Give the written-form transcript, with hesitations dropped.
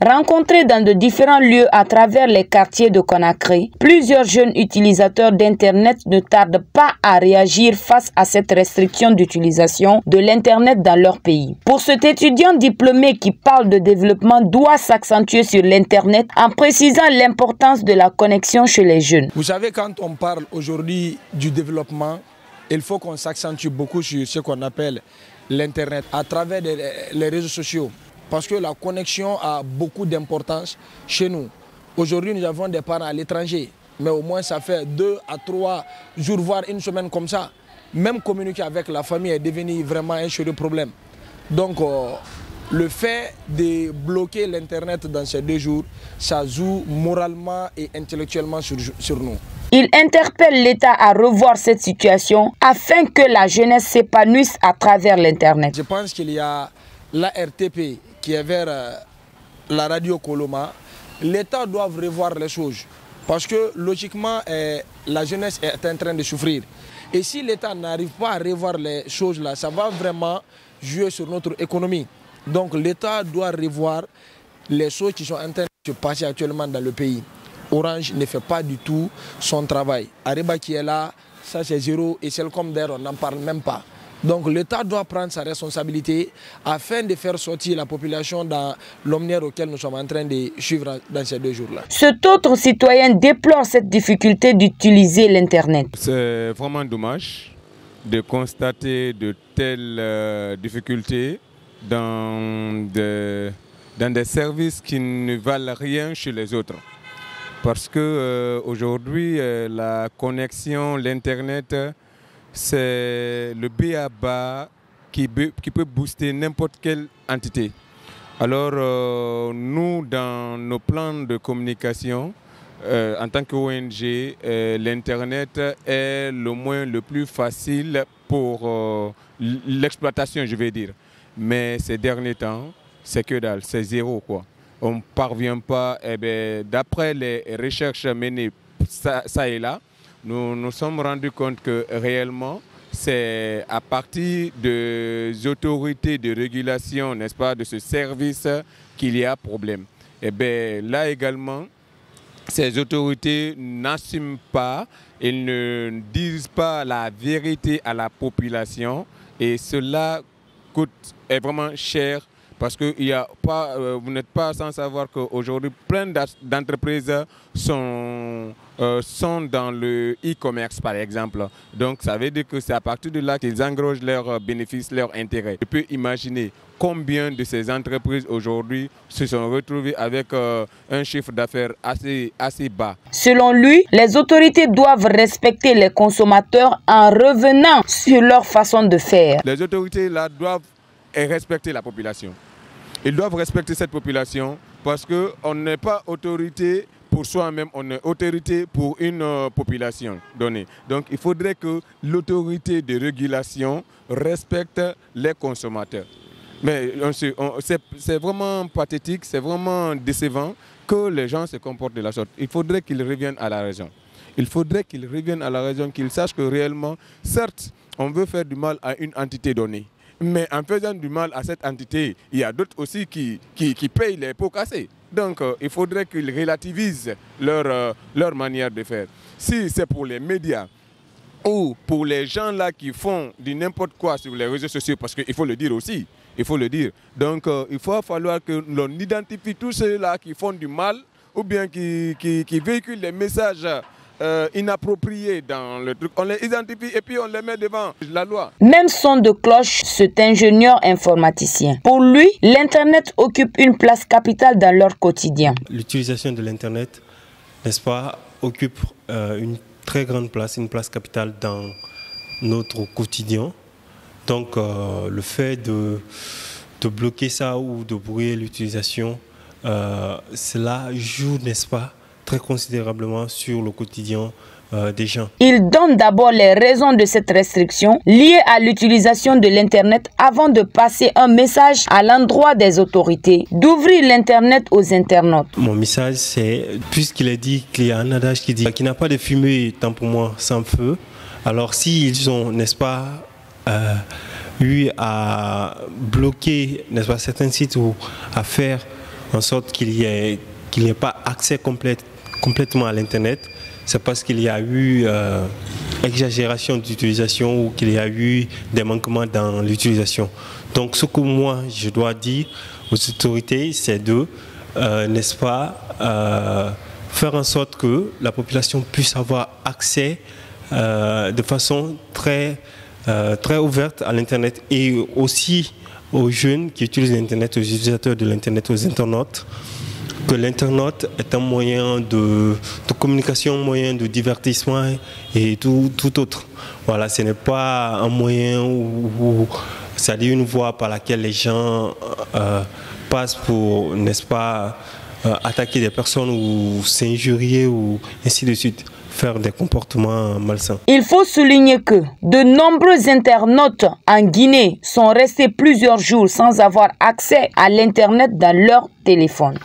Rencontrés dans de différents lieux à travers les quartiers de Conakry, plusieurs jeunes utilisateurs d'Internet ne tardent pas à réagir face à cette restriction d'utilisation de l'Internet dans leur pays. Pour cet étudiant diplômé qui parle de développement doit s'accentuer sur l'Internet en précisant l'importance de la connexion chez les jeunes. Vous savez, quand on parle aujourd'hui du développement, il faut qu'on s'accentue beaucoup sur ce qu'on appelle l'Internet à travers les réseaux sociaux. Parce que la connexion a beaucoup d'importance chez nous. Aujourd'hui, nous avons des parents à l'étranger, mais au moins ça fait 2 à 3 jours, voire une semaine comme ça. Même communiquer avec la famille est devenu vraiment un sérieux problème. Donc, le fait de bloquer l'Internet dans ces 2 jours, ça joue moralement et intellectuellement sur nous. Il interpelle l'État à revoir cette situation afin que la jeunesse s'épanouisse à travers l'Internet. Je pense qu'il y a l'ARTP qui est vers la radio Coloma. L'État doit revoir les choses parce que logiquement, la jeunesse est en train de souffrir. Et si l'État n'arrive pas à revoir les choses là, ça va vraiment jouer sur notre économie. Donc l'État doit revoir les choses qui sont en train de se passer actuellement dans le pays. Orange ne fait pas du tout son travail. Ariba qui est là, ça c'est zéro et Celcom d'ailleurs on n'en parle même pas. Donc l'État doit prendre sa responsabilité afin de faire sortir la population dans l'omnière auquel nous sommes en train de suivre dans ces 2 jours-là. Cet autre citoyen déplore cette difficulté d'utiliser l'Internet. C'est vraiment dommage de constater de telles difficultés dans des services qui ne valent rien chez les autres. Parce que aujourd'hui, la connexion, l'Internet, c'est le b.a.-ba qui peut booster n'importe quelle entité. Alors, nous, dans nos plans de communication, en tant qu'ONG, l'Internet est le plus facile pour l'exploitation, je vais dire. Mais ces derniers temps, c'est que dalle, c'est zéro, quoi. On ne parvient pas, d'après les recherches menées ça et là, nous nous sommes rendus compte que réellement, c'est à partir des autorités de régulation, n'est-ce pas, de ce service qu'il y a problème. Là également, ces autorités n'assument pas, elles ne disent pas la vérité à la population et cela est vraiment cher. Parce que vous n'êtes pas sans savoir qu'aujourd'hui, plein d'entreprises sont dans le e-commerce, par exemple. Donc, ça veut dire que c'est à partir de là qu'ils engrosent leurs bénéfices, leurs intérêts. Je peux imaginer combien de ces entreprises aujourd'hui se sont retrouvées avec un chiffre d'affaires assez bas. Selon lui, les autorités doivent respecter les consommateurs en revenant sur leur façon de faire. Les autorités là doivent respecter la population. Ils doivent respecter cette population parce qu'on n'est pas autorité pour soi-même, on est autorité pour une population donnée. Donc il faudrait que l'autorité de régulation respecte les consommateurs. Mais c'est vraiment pathétique, c'est vraiment décevant que les gens se comportent de la sorte. Il faudrait qu'ils reviennent à la raison. Il faudrait qu'ils reviennent à la raison, qu'ils sachent que réellement, certes, on veut faire du mal à une entité donnée. Mais en faisant du mal à cette entité, il y a d'autres aussi qui payent les pots cassés. Donc il faudrait qu'ils relativisent leur manière de faire. Si c'est pour les médias ou pour les gens là qui font du n'importe quoi sur les réseaux sociaux, parce qu'il faut le dire aussi, il faut le dire. Donc il va falloir que l'on identifie tous ceux-là qui font du mal ou bien qui véhiculent des messages inappropriés dans le truc. On les identifie et puis on les met devant la loi. Même son de cloche, cet ingénieur informaticien. Pour lui, l'Internet occupe une place capitale dans leur quotidien. L'utilisation de l'Internet, n'est-ce pas, occupe une très grande place, une place capitale dans notre quotidien. Donc le fait de bloquer ça ou de brouiller l'utilisation, cela joue, n'est-ce pas, très considérablement sur le quotidien des gens. Il donne d'abord les raisons de cette restriction liée à l'utilisation de l'Internet avant de passer un message à l'endroit des autorités d'ouvrir l'Internet aux internautes. Mon message, c'est, puisqu'il est dit qu'il y a un adage qui dit qu'il n'y a pas de fumée, tant pour moi, sans feu, alors s'ils ont, n'est-ce pas, eu à bloquer, n'est-ce pas, certains sites ou à faire en sorte qu'il n'y ait pas accès complètement à l'Internet, c'est parce qu'il y a eu exagération d'utilisation ou qu'il y a eu des manquements dans l'utilisation. Donc ce que moi je dois dire aux autorités, c'est de, n'est-ce pas, faire en sorte que la population puisse avoir accès de façon très ouverte à l'Internet, et aussi aux jeunes qui utilisent l'Internet, aux utilisateurs de l'Internet, aux internautes, que l'Internet est un moyen de communication, un moyen de divertissement et tout autre. Voilà, ce n'est pas un moyen où c'est-à-dire une voie par laquelle les gens passent pour, n'est-ce pas, attaquer des personnes ou s'injurier ou ainsi de suite, faire des comportements malsains. Il faut souligner que de nombreux internautes en Guinée sont restés plusieurs jours sans avoir accès à l'Internet dans leur téléphone.